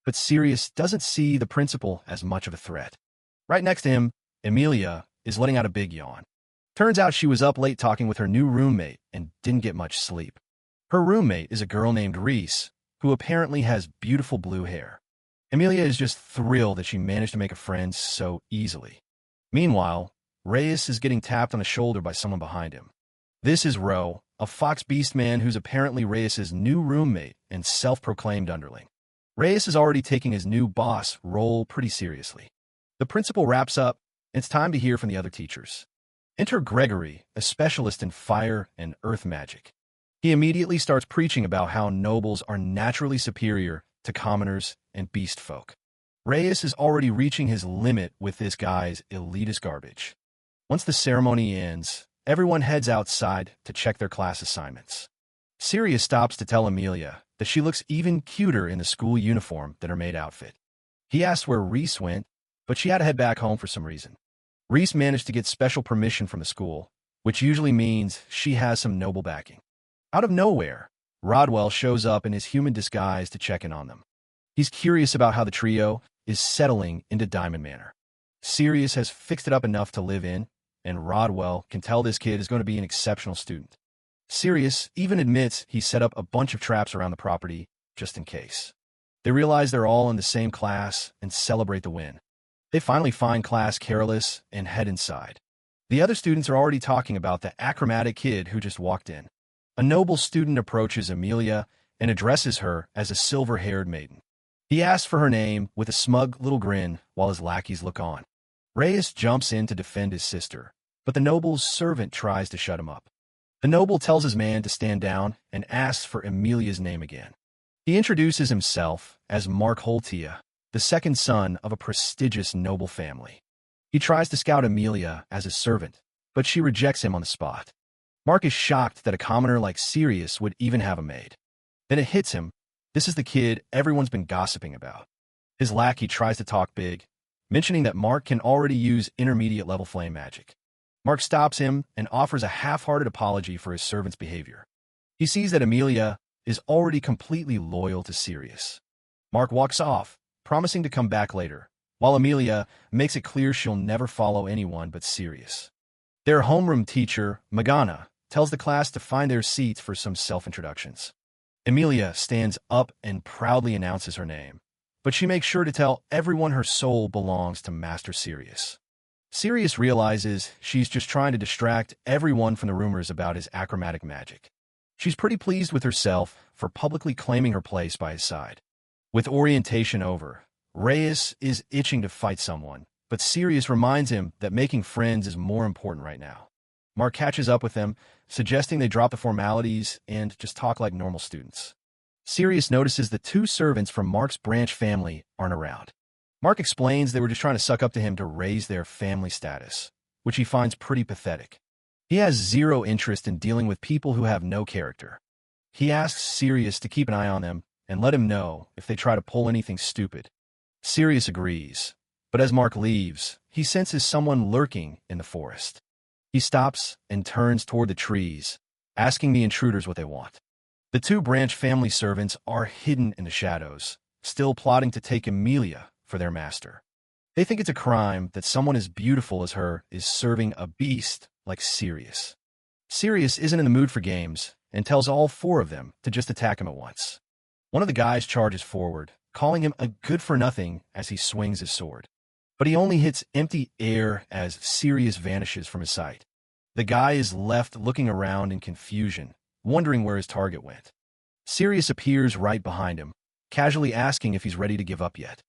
But Sirius doesn't see the principal as much of a threat. Right next to him, Emilia is letting out a big yawn. Turns out she was up late talking with her new roommate and didn't get much sleep. Her roommate is a girl named Reese, who apparently has beautiful blue hair. Emilia is just thrilled that she managed to make a friend so easily. Meanwhile, Reyes is getting tapped on the shoulder by someone behind him. This is Ro, a fox beast man who's apparently Reyes' new roommate and self-proclaimed underling. Reyes is already taking his new boss role pretty seriously. The principal wraps up, and it's time to hear from the other teachers. Enter Gregory, a specialist in fire and earth magic. He immediately starts preaching about how nobles are naturally superior to commoners and beast folk. Reyes is already reaching his limit with this guy's elitist garbage. Once the ceremony ends, everyone heads outside to check their class assignments. Sirius stops to tell Emilia that she looks even cuter in the school uniform than her maid outfit. He asks where Reese went, but she had to head back home for some reason. Reese managed to get special permission from the school, which usually means she has some noble backing. Out of nowhere, Rodwell shows up in his human disguise to check in on them. He's curious about how the trio is settling into Diamond Manor. Sirius has fixed it up enough to live in, and Rodwell can tell this kid is going to be an exceptional student. Sirius even admits he set up a bunch of traps around the property, just in case. They realize they're all in the same class and celebrate the win. They finally find class careless and head inside. The other students are already talking about the achromatic kid who just walked in. A noble student approaches Emilia and addresses her as a silver-haired maiden. He asks for her name with a smug little grin while his lackeys look on. Reyes jumps in to defend his sister, but the noble's servant tries to shut him up. The noble tells his man to stand down and asks for Emilia's name again. He introduces himself as Mark Holtia, the second son of a prestigious noble family. He tries to scout Emilia as his servant, but she rejects him on the spot. Mark is shocked that a commoner like Sirius would even have a maid. Then it hits him. This is the kid everyone's been gossiping about. His lackey tries to talk big, mentioning that Mark can already use intermediate-level flame magic. Mark stops him and offers a half-hearted apology for his servant's behavior. He sees that Emilia is already completely loyal to Sirius. Mark walks off, promising to come back later, while Emilia makes it clear she'll never follow anyone but Sirius. Their homeroom teacher, Magana, tells the class to find their seats for some self-introductions. Emilia stands up and proudly announces her name, but she makes sure to tell everyone her soul belongs to Master Sirius. Sirius realizes she's just trying to distract everyone from the rumors about his achromatic magic. She's pretty pleased with herself for publicly claiming her place by his side. With orientation over, Reyes is itching to fight someone, but Sirius reminds him that making friends is more important right now. Mark catches up with them, suggesting they drop the formalities and just talk like normal students. Sirius notices the two servants from Mark's branch family aren't around. Mark explains they were just trying to suck up to him to raise their family status, which he finds pretty pathetic. He has zero interest in dealing with people who have no character. He asks Sirius to keep an eye on them and let him know if they try to pull anything stupid. Sirius agrees, but as Mark leaves, he senses someone lurking in the forest. He stops and turns toward the trees, asking the intruders what they want. The two branch family servants are hidden in the shadows, still plotting to take Emilia for their master. They think it's a crime that someone as beautiful as her is serving a beast like Sirius. Sirius isn't in the mood for games and tells all four of them to just attack him at once. One of the guys charges forward, calling him a good-for-nothing as he swings his sword. But he only hits empty air as Sirius vanishes from his sight. The guy is left looking around in confusion, wondering where his target went. Sirius appears right behind him, casually asking if he's ready to give up yet.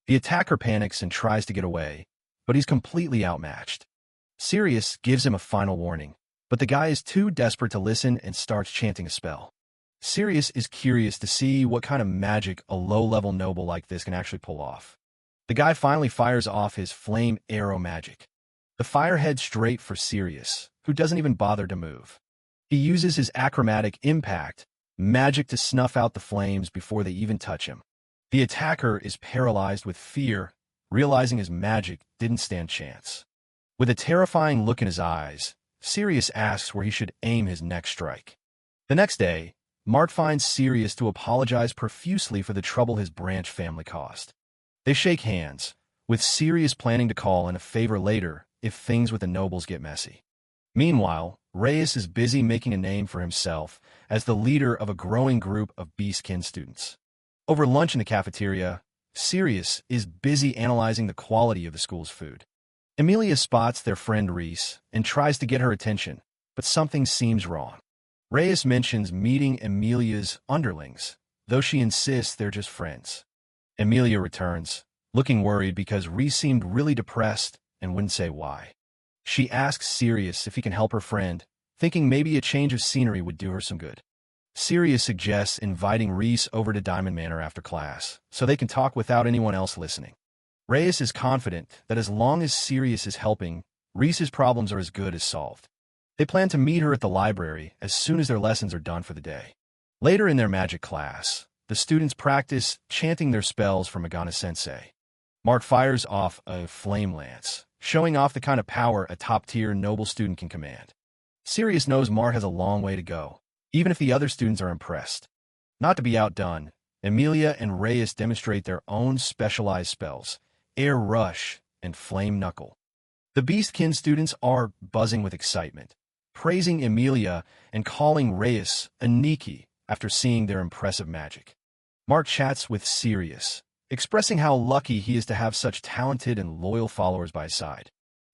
The attacker panics and tries to get away, but he's completely outmatched. Sirius gives him a final warning, but the guy is too desperate to listen and starts chanting a spell. Sirius is curious to see what kind of magic a low-level noble like this can actually pull off. The guy finally fires off his flame arrow magic. The fire heads straight for Sirius, who doesn't even bother to move. He uses his achromatic impact magic to snuff out the flames before they even touch him. The attacker is paralyzed with fear, realizing his magic didn't stand chance. With a terrifying look in his eyes, Sirius asks where he should aim his next strike. The next day, Mark finds Sirius to apologize profusely for the trouble his branch family caused. They shake hands, with Sirius planning to call in a favor later if things with the nobles get messy. Meanwhile, Reyes is busy making a name for himself as the leader of a growing group of Beastkin students. Over lunch in the cafeteria, Sirius is busy analyzing the quality of the school's food. Emilia spots their friend Reese and tries to get her attention, but something seems wrong. Reyes mentions meeting Emilia's underlings, though she insists they're just friends. Emilia returns, looking worried because Reese seemed really depressed and wouldn't say why. She asks Sirius if he can help her friend, thinking maybe a change of scenery would do her some good. Sirius suggests inviting Reese over to Diamond Manor after class, so they can talk without anyone else listening. Reyes is confident that as long as Sirius is helping, Reese's problems are as good as solved. They plan to meet her at the library as soon as their lessons are done for the day. Later in their magic class, the students practice chanting their spells for Magana-sensei. Mark fires off a flame lance, showing off the kind of power a top-tier noble student can command. Sirius knows Mark has a long way to go, even if the other students are impressed. Not to be outdone, Emilia and Reyes demonstrate their own specialized spells, Air Rush and Flame Knuckle. The Beastkin students are buzzing with excitement, praising Emilia and calling Reyes a Niki after seeing their impressive magic. Mark chats with Sirius, expressing how lucky he is to have such talented and loyal followers by his side.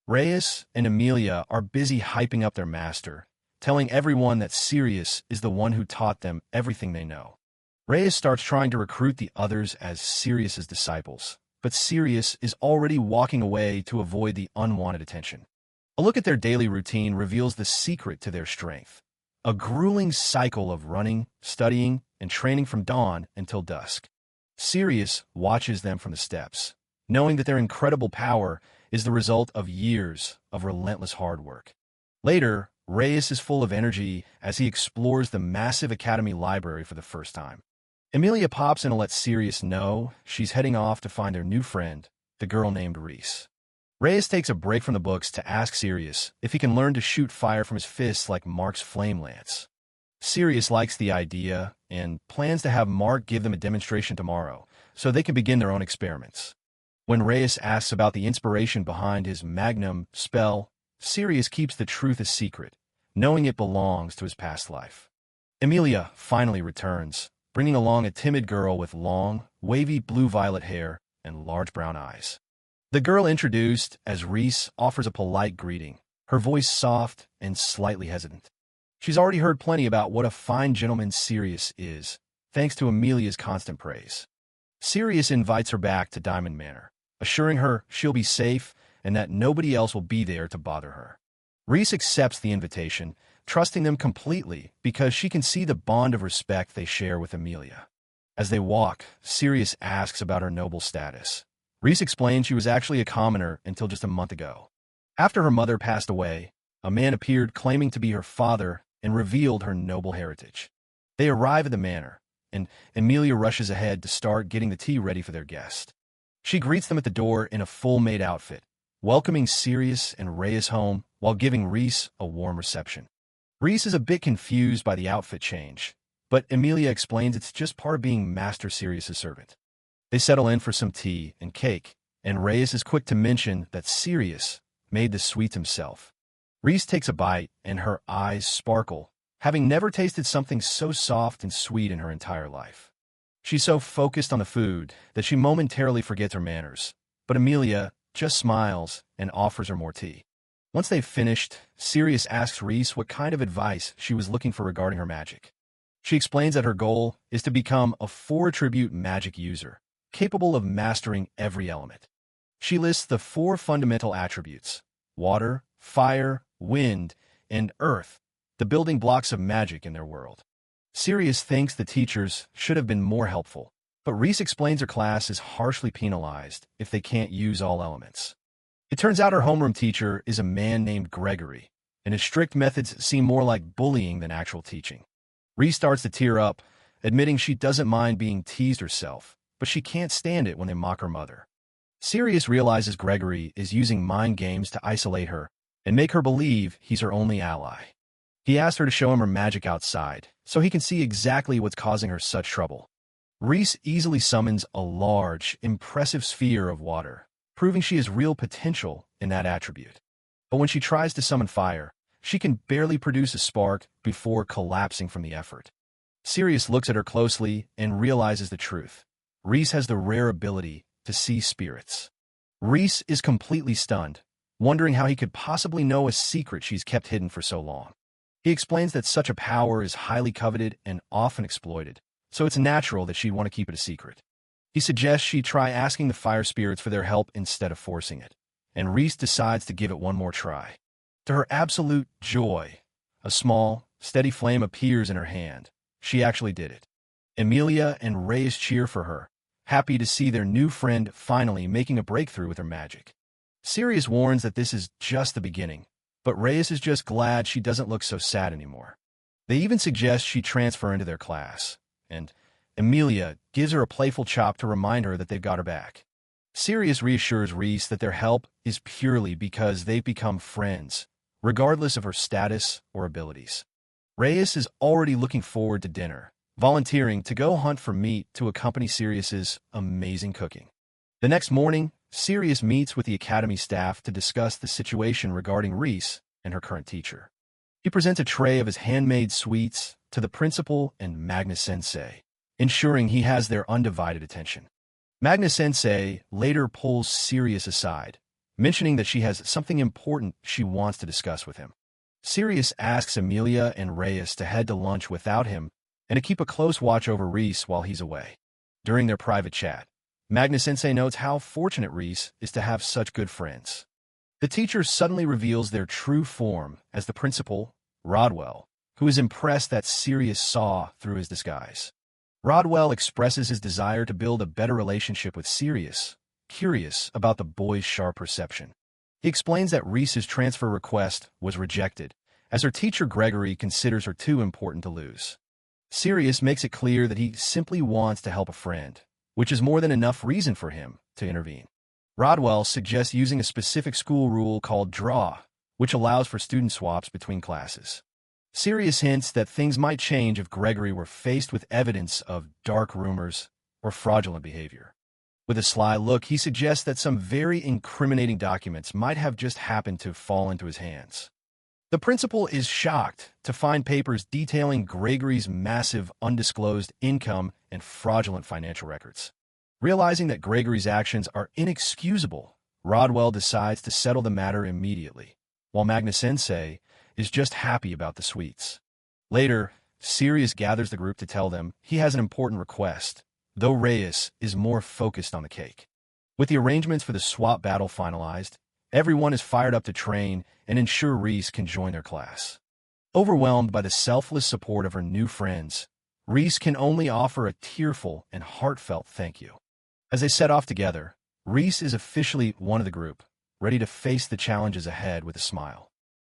Reyes and Emilia are busy hyping up their master, telling everyone that Sirius is the one who taught them everything they know. Reyes starts trying to recruit the others as Sirius's disciples, but Sirius is already walking away to avoid the unwanted attention. A look at their daily routine reveals the secret to their strength. A grueling cycle of running, studying, and training from dawn until dusk. Sirius watches them from the steps, knowing that their incredible power is the result of years of relentless hard work. Later, Reyes is full of energy as he explores the massive academy library for the first time. Emilia pops in to let Sirius know she's heading off to find their new friend, the girl named Reese. Reyes takes a break from the books to ask Sirius if he can learn to shoot fire from his fists like Mark's flame lance. Sirius likes the idea and plans to have Mark give them a demonstration tomorrow so they can begin their own experiments. When Reyes asks about the inspiration behind his magnum spell, Sirius keeps the truth a secret, knowing it belongs to his past life. Emilia finally returns, bringing along a timid girl with long, wavy blue-violet hair and large brown eyes. The girl introduced as Reese offers a polite greeting, her voice soft and slightly hesitant. She's already heard plenty about what a fine gentleman Sirius is, thanks to Emilia's constant praise. Sirius invites her back to Diamond Manor, assuring her she'll be safe and that nobody else will be there to bother her. Reese accepts the invitation, trusting them completely because she can see the bond of respect they share with Emilia. As they walk, Sirius asks about her noble status. Reese explains she was actually a commoner until just a month ago. After her mother passed away, a man appeared claiming to be her father and revealed her noble heritage. They arrive at the manor, and Emilia rushes ahead to start getting the tea ready for their guest. She greets them at the door in a full maid outfit, welcoming Sirius and Reyes home while giving Reese a warm reception. Reese is a bit confused by the outfit change, but Emilia explains it's just part of being Master Sirius's servant. They settle in for some tea and cake, and Reyes is quick to mention that Sirius made the sweets himself. Reese takes a bite, and her eyes sparkle, having never tasted something so soft and sweet in her entire life. She's so focused on the food that she momentarily forgets her manners, but Emilia just smiles and offers her more tea. Once they've finished, Sirius asks Reese what kind of advice she was looking for regarding her magic. She explains that her goal is to become a 4-attribute magic user, capable of mastering every element. She lists the 4 fundamental attributes: water, fire, wind, and earth, the building blocks of magic in their world. Sirius thinks the teachers should have been more helpful, but Reese explains her class is harshly penalized if they can't use all elements. It turns out her homeroom teacher is a man named Gregory, and his strict methods seem more like bullying than actual teaching. Reese starts to tear up, admitting she doesn't mind being teased herself, but she can't stand it when they mock her mother. Sirius realizes Gregory is using mind games to isolate her and make her believe he's her only ally. He asks her to show him her magic outside, so he can see exactly what's causing her such trouble. Reese easily summons a large, impressive sphere of water, proving she has real potential in that attribute. But when she tries to summon fire, she can barely produce a spark before collapsing from the effort. Sirius looks at her closely and realizes the truth. Reese has the rare ability to see spirits. Reese is completely stunned, wondering how he could possibly know a secret she's kept hidden for so long. He explains that such a power is highly coveted and often exploited, so it's natural that she'd want to keep it a secret. He suggests she try asking the fire spirits for their help instead of forcing it, and Reese decides to give it one more try. To her absolute joy, a small, steady flame appears in her hand. She actually did it. Emilia and Reyes cheer for her, happy to see their new friend finally making a breakthrough with her magic. Sirius warns that this is just the beginning, but Reyes is just glad she doesn't look so sad anymore. They even suggest she transfer into their class, and Emilia gives her a playful chop to remind her that they've got her back. Sirius reassures Reese that their help is purely because they've become friends, regardless of her status or abilities. Reyes is already looking forward to dinner, volunteering to go hunt for meat to accompany Sirius's amazing cooking. The next morning, Sirius meets with the academy staff to discuss the situation regarding Reese and her current teacher. He presents a tray of his handmade sweets to the principal and Magnus Sensei, ensuring he has their undivided attention. Magnus Sensei later pulls Sirius aside, mentioning that she has something important she wants to discuss with him. Sirius asks Emilia and Reyes to head to lunch without him and to keep a close watch over Reese while he's away. During their private chat, Magna-sensei notes how fortunate Reese is to have such good friends. The teacher suddenly reveals their true form as the principal, Rodwell, who is impressed that Sirius saw through his disguise. Rodwell expresses his desire to build a better relationship with Sirius, curious about the boy's sharp perception. He explains that Reese's transfer request was rejected, as her teacher Gregory considers her too important to lose. Sirius makes it clear that he simply wants to help a friend, which is more than enough reason for him to intervene. Rodwell suggests using a specific school rule called draw, which allows for student swaps between classes. Sirius hints that things might change if Gregory were faced with evidence of dark rumors or fraudulent behavior. With a sly look, he suggests that some very incriminating documents might have just happened to fall into his hands. The principal is shocked to find papers detailing Gregory's massive undisclosed income and fraudulent financial records. Realizing that Gregory's actions are inexcusable, Rodwell decides to settle the matter immediately, while Magna-sensei is just happy about the sweets. Later, Sirius gathers the group to tell them he has an important request, though Reyes is more focused on the cake. With the arrangements for the swap battle finalized, everyone is fired up to train and ensure Reese can join their class. Overwhelmed by the selfless support of her new friends, Reese can only offer a tearful and heartfelt thank you. As they set off together, Reese is officially one of the group, ready to face the challenges ahead with a smile.